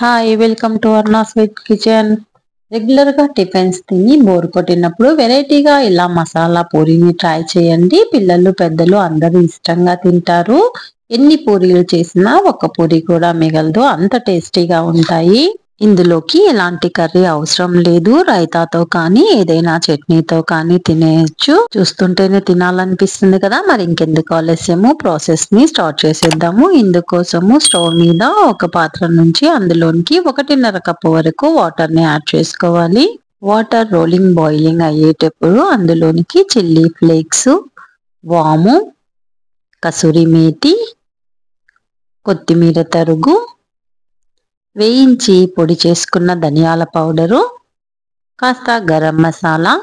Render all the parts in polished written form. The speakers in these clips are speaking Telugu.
Hi welcome to Arna's veg kitchen. Regular గా టిఫిన్స్ తిని బోర్ కొట్టినప్పుడు వెరైటీగా ఇలా మసాలా పూరీని ట్రై చేయండి. పిల్లలు పెద్దలు అందరూ ఇష్టంగా తింటారు. ఎన్ని పూరీలు చేసినా ఒక్క పూరి కూడా మిగలదు, అంత టేస్టీగా ఉంటాయి. ఇందులోకి ఎలాంటి కర్రీ అవసరం లేదు. రైతాతో కానీ ఏదైనా చట్నీతో కానీ తినేయచ్చు. చూస్తుంటేనే తినాలనిపిస్తుంది కదా. మరి ఇంకెందుకు ఆలస్యము, ప్రాసెస్ ని స్టార్ట్ చేసేద్దాము. ఇందుకోసము స్టవ్ మీద ఒక పాత్ర నుంచి అందులోనికి 1.5 కప్పు వరకు వాటర్ ని యాడ్ చేసుకోవాలి. వాటర్ రోలింగ్ బాయిలింగ్ అయ్యేటప్పుడు అందులోనికి చిల్లీ ఫ్లేక్స్, వాము, కసూరి మేతి, కొత్తిమీర తరుగు, వేయించి పొడి చేసుకున్న ధనియాల పౌడరు, కాస్త గరం మసాలా,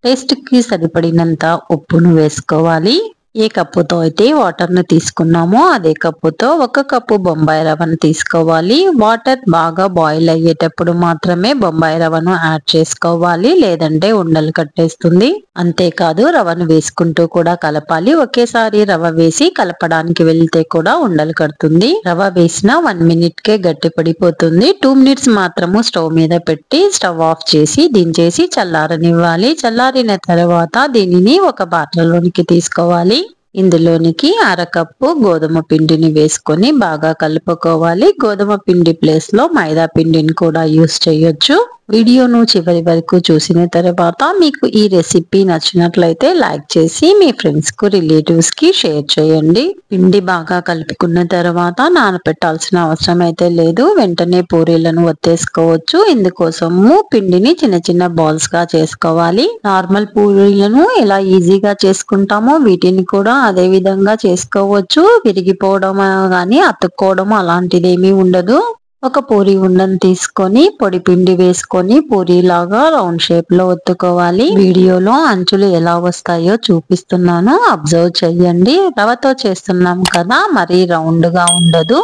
టేస్ట్కి సరిపడినంత ఉప్పును వేసుకోవాలి. ఏ కప్పుతో అయితే వాటర్ను తీసుకున్నామో అదే కప్పుతో 1 కప్పు బొంబాయి రవ్వను తీసుకోవాలి. వాటర్ బాగా బాయిల్ అయ్యేటప్పుడు మాత్రమే బొంబాయి రవ్వను యాడ్ చేసుకోవాలి, లేదంటే ఉండలు కట్టేస్తుంది. అంతేకాదు రవ్వను వేసుకుంటూ కూడా కలపాలి. ఒకేసారి రవ్వ వేసి కలపడానికి వెళ్తే కూడా ఉండలు కడుతుంది. రవ్వ వేసిన 1 మినిట్కే గట్టి పడిపోతుంది. 2 మినిట్స్ మాత్రము స్టవ్ మీద పెట్టి స్టవ్ ఆఫ్ చేసి దించేసి చల్లారనివ్వాలి. చల్లారిన తర్వాత దీనిని ఒక పాత్రలోనికి తీసుకోవాలి. ఇందులోనికి 1/2 కప్పు గోధుమ పిండిని వేసుకొని బాగా కలుపుకోవాలి. గోధుమ పిండి ప్లేస్ లో మైదా పిండిని కూడా యూస్ చేయొచ్చు. వీడియోను చివరి వరకు చూసిన తర్వాత మీకు ఈ రెసిపీ నచ్చినట్లయితే లైక్ చేసి మీ ఫ్రెండ్స్ కు, రిలేటివ్స్ కి షేర్ చేయండి. పిండి బాగా కలుపుకున్న తర్వాత నానబెట్టాల్సిన అవసరం అయితే లేదు. వెంటనే పూరీలను ఒత్తేసుకోవచ్చు. ఇందుకోసము పిండిని చిన్న చిన్న బాల్స్ గా చేసుకోవాలి. నార్మల్ పూరీలను ఎలా ఈజీగా చేసుకుంటామో వీటిని కూడా అదే విధంగా చేసుకోవచ్చు. విరిగిపోవడం గాని అతుక్కోవడం అలాంటిది ఏమీ ఉండదు. ఒక పూరి ఉండను తీసుకొని పొడి పిండి వేసుకొని పూరీలాగా రౌండ్ షేప్ లో ఒత్తుకోవాలి. వీడియోలో అంచులు ఎలా వస్తాయో చూపిస్తున్నాను, అబ్జర్వ్ చెయ్యండి. రవ్వతో చేస్తున్నాం కదా, మరీ రౌండ్ గా ఉండదు.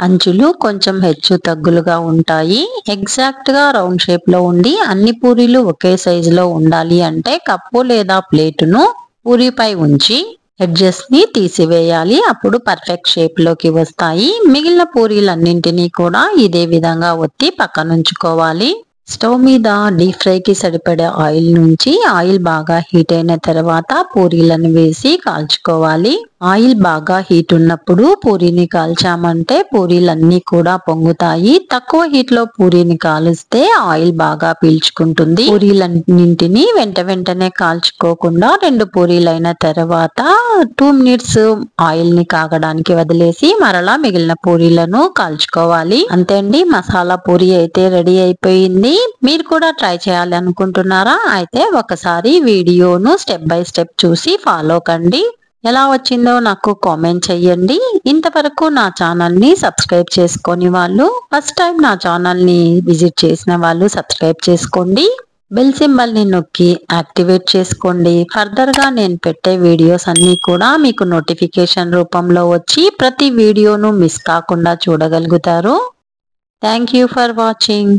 అంచులు కొంచెం హెచ్చు తగ్గులుగా ఉంటాయి. ఎగ్జాక్ట్ గా రౌండ్ షేప్ లో ఉండి అన్ని పూరీలు ఒకే సైజులో ఉండాలి అంటే కప్పు లేదా ప్లేటును పూరీపై ఉంచి ఎడ్జెస్ ని తీసివేయాలి. అప్పుడు పర్ఫెక్ట్ షేప్ లోకి వస్తాయి. మిగిలిన పూరీలన్నింటినీ కూడా ఇదే విధంగా ఒత్తి పక్కనుంచుకోవాలి. స్టవ్ మీద డీప్ ఫ్రై కి సరిపడే ఆయిల్ నుంచి ఆయిల్ బాగా హీట్ అయిన తర్వాత పూరీలను వేసి కాల్చుకోవాలి. ఆయిల్ బాగా హీట్ ఉన్నప్పుడు పూరీని కాల్చామంటే పూరీలన్నీ కూడా పొంగుతాయి. తక్కువ హీట్ లో పూరీని కాలుస్తే ఆయిల్ బాగా పీల్చుకుంటుంది. పూరీలన్నింటినీ వెంటనే కాల్చుకోకుండా 2 పూరీలైన తర్వాత 2 మినిట్స్ ఆయిల్ ని కాగడానికి వదిలేసి మరలా మిగిలిన పూరీలను కాల్చుకోవాలి. అంతే అండి, మసాలా పూరీ అయితే రెడీ అయిపోయింది. మీరు కూడా ట్రై చేయాలి అనుకుంటున్నారా? అయితే ఒకసారి వీడియోను స్టెప్ బై స్టెప్ చూసి ఫాలో కండి. ఎలా వచ్చిందో నాకు కామెంట్ చెయ్యండి. ఇంతవరకు నా ఛానల్ ని సబ్స్క్రైబ్ చేసుకొని వాళ్ళు, ఫస్ట్ టైం నా ఛానల్ ని విజిట్ చేసిన వాళ్ళు సబ్స్క్రైబ్ చేసుకోండి. బెల్ సింబల్ ని నొక్కి యాక్టివేట్ చేసుకోండి. ఫర్దర్ గా నేను పెట్టే వీడియోస్ అన్ని కూడా మీకు నోటిఫికేషన్ రూపంలో వచ్చి ప్రతి వీడియోను మిస్ కాకుండా చూడగలుగుతారు. Thank you for watching.